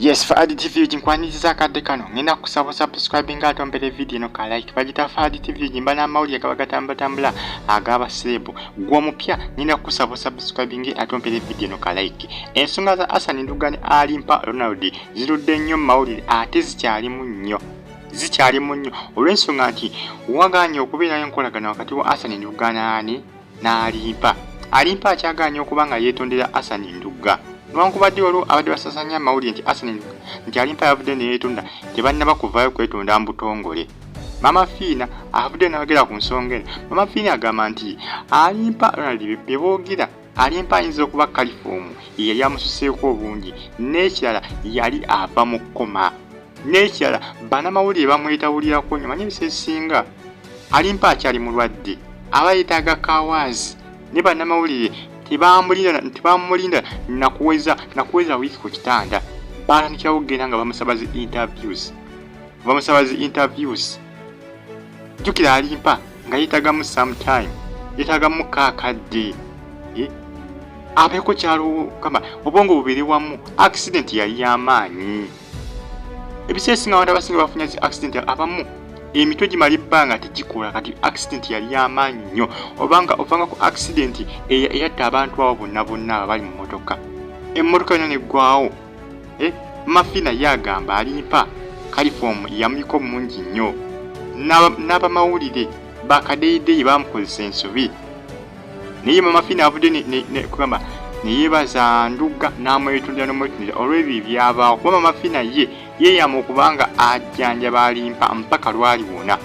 Yes, Fadi TV jinkwaniriza kadde kano ngenda kusaba subscribing atombere video no ka like bagita Fadi TV jimbana mawuli akabagatambula agaba sebo gwa mupya ngenda kusaba subscribing atombere video no ka like ensonga za Hassan Nduuga ne Alimpa Ronald zirudde nnyo mawuli ate zikyali munnyo olw'ensonga nti waganye okubeera enkolagana wakati wa Hassan Nduuga na Alimpa akyaganye okubanga yeetondera Hassan Nduuga Lwankubadde olwo abadde basasanya amawulire nti Hassan nti Alimpa yavudde ne yeetonda tebannaba kuvaayo kwetonda mbutongole. Maama Fina avudde n'ayogera ku nsonga eno. Maama Fina agamba nti Alimpa Ronald bye boogera Alimpa ayinza okuba kalifomu yali amususeeko obungi n'ekirala yali ava mu kkoma n'ekirala bannamawulire bamwetawulirako nnyo manyi ebisesinga Alimpa akyali mulwadde aba yeetaaga kawaazi ne bannamawulire tebamulinda nakuweza wiki ku kitanda baatandikirawo okugenda nga bamusaba zi interviews jjukira Alimpa nga yeetagamu sometime yeetagamu kaakadde abeeko kyalo kama obwongo bubiri wamu accident yali y'amaanyi ebiseesinga abantu abasinga bafunya zi accident abamu emitwe gimala ebbanga tegikola kati accident yali y'amaanyi nnyo obanga ovanga ku accident eyatta abantu abo bonna abali mu motoka emmotoka yonna neggwawo Fina yagamba Alimpa kalifomu yamuliko mungi nnyo n'abamawulire bakadeedeeyi bamukozesa ensobi naye Maama Fina avudde kugamba neyeebaza Nduuga n'amwetondera olw'ebyo byabaawo kuba Maama Fina yeeyama okubanga ajjanjaba Alimpa mpaka lwaliwona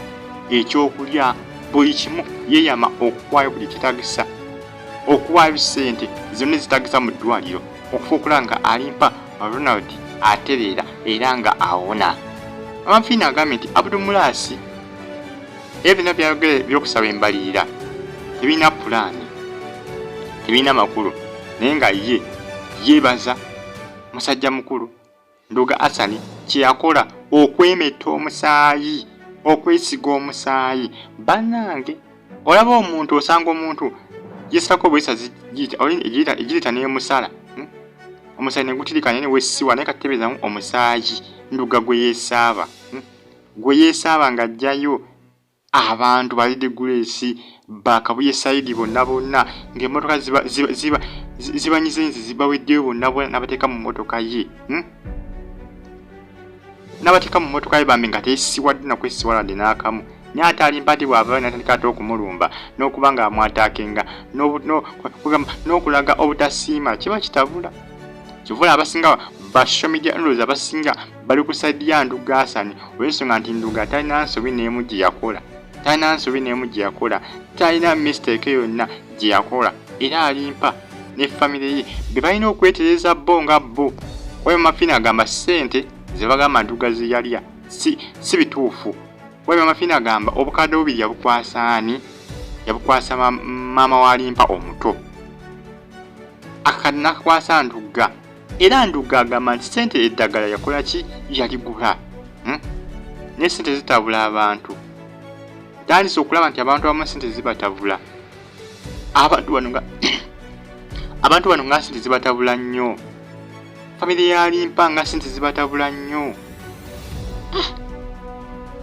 ekyokulya buli kimu yeeyama okuwaayo buli kitagisa okuwaayo ssente zonna zitagisa mu ddwaliro okufuukula nga Alimpa Ronald atereera era nga awona. Maama Fina agambye nti Abdulmulaasi byonna byayogera by'okusaba embalirira tebirina pulaani tebirina makulu naye nga yeebaza musajja mukulu Nduuga Hassan kye yakola okwemetta omusaayi okwesiga omusaayi bannange olaba omuntu osanga omuntu yesako bwesa egiyita n'emusala omusaayi ne gutirika naye ne wessiwa naye katebeezamu omusaayi Nduuga gwe yeesaaba ng'ajjayo abantu balidde gulesi bakabuye sayidi bonna ng'emmotoka zibanyize nzi zibaweddeyo bonna n'abateeka mu mmotoka ye n'abateeka mu mmotoka ye bambi nga teesiwadde nakwesiwaladde n'akamu naye ate Alimpa ati bw'avaayo n'atandika ate okumulumba n'okuba nga amwataakenga n'okulaga obutasiima kiba kitabula kivula abasinga social media ndowooza abasinga bali ku sayidi ya Nduuga Hassan olw'ensonga nti Nduuga talina nsobi n'emu gye yakola talina mistake yonna gye yakola era Alimpa ne famire ye be balina okwetereza bo nga bo oyo Maama Fina agamba ssente ze bagamba Nduuga ze yalya si bituufu oyo Maama Fina agamba obukadde bubiri yabukwasa maama wa Alimpa omuto akakadde n'akakwasa Nduuga era Nduuga agamba nti ssente eddagala yakola ki yaligula ne ssente zitabula abantu tandise okulaba nti abantu abamu ssente zibatabula abantu bano nga ssente zibatabula nnyo famire ya Alimpa nga ssente zibatabula nnyo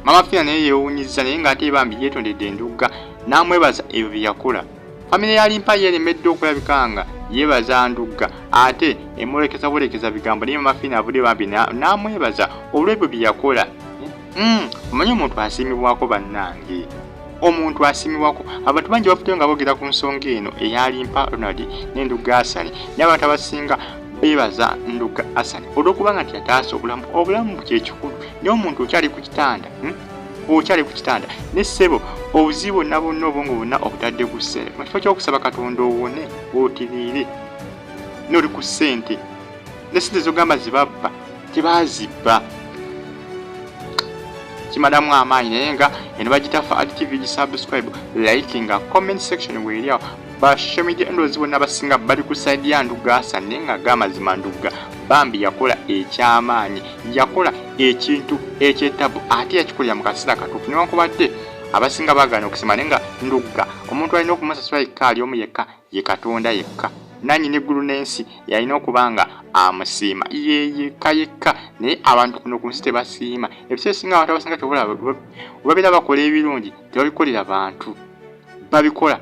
Maama Fina naye yeewuunyizza naye ng'ate bambi yeetondedde Nduuga n'amwebaza ebyo bye yakola famire ya Alimpa yeeremedde okulabika nga yeebaza Nduuga ate emwolekeza bigambo naye Maama Fina avudde bambi n'amwebaza olw'ebyo bye yakola omanyi omuntu asiimibwako bannange abantu bangi bafuddeyo nga boogera ku nsonga eno eya Alimpa Ronald ne Nduuga Hassan naye abantu abasinga beebaza Nduuga Hassan olw'okubanga nti yataasa obulamu kyekikulu naye omuntu okyali ku kitanda ne ssebo obuzibu bonna obwongo bwonna obutadde ku ssente mu kifo ky'okusaba Katonda owone otiriire n'oli ku ssente ne ssente z'ogamba zibabba tebaazibba kimadamu amaanyi naye nga eno bagita Fadi TV subscribe like nga comment section weeryawo social media endowoozi bonna abasinga bali ku sayidi ya Nduuga Hassan naye nga gamazima Nduuga bambi yakola ekyamaanyi yakola ekintu ekyetabu ate yakikolera mu kaseera katuufu newankubadde abasinga baagaana okusima naye nga Nduuga omuntu alina okumusasula yekka ali omu yekka ye Katonda yekka nannyini eggulu n'ensi yalina okubanga amusiima yekka naye abantu kuno ku nsi tebasiima. Ebiseera ebisinga abantu abasinga tebabeera bakola ebirungi tebabikolera bantu, babikola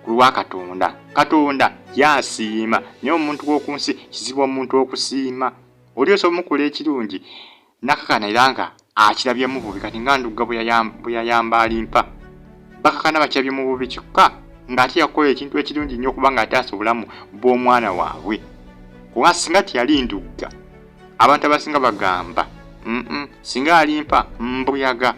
ku lwa Katonda. Katonda yasiima naye omuntu w'oku nsi kizibu omuntu okusiima. Oli osobola omukola ekirungi nakakana era nga akirabyemu bubi. Kati nga Nduuga bwe yayamba Alimpa bakakana bakirabyemu bubi kyokka ng'ate yakola ekintu ekirungi nnyo okuba ng'ataasa obulamu bw'omwana waabwe. Kuba singa teyali Nduuga abantu abasinga bagamba singa Alimpa mbuyaga.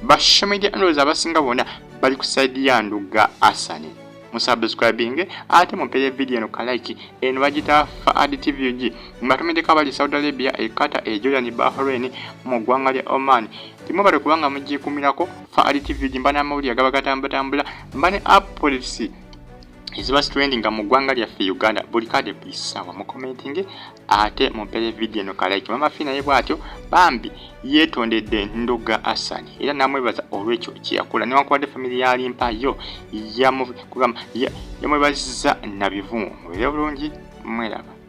Basomedya ndowooza abasinga bonna bali ku sayidi ya Nduuga Hassan. Musubscribing ate mumpere video eno ka like. Eno bagita Fa'ad TV mbatomedeka bali Saudi Arabia, Qatar, Jordan, Bahrain mu ggwanga lya Oman. Timubale kubanga mugikumirako Fa'ad TV mba n'amawulire agaba gatambula mba ne updates eziba trending mu ggwanga lyaffe Uganda. Buli kade bisawa mu commenting ate mumpere video eno ka like. Mama Fina ye bwatyo bambi Yetondedde Nduuga Hassan era namwebaza olw'ekyo kyeyakola newankubadde family ya Alimpa yo yamwebaziza na bivumu. Mubeere bulungi, mweraba.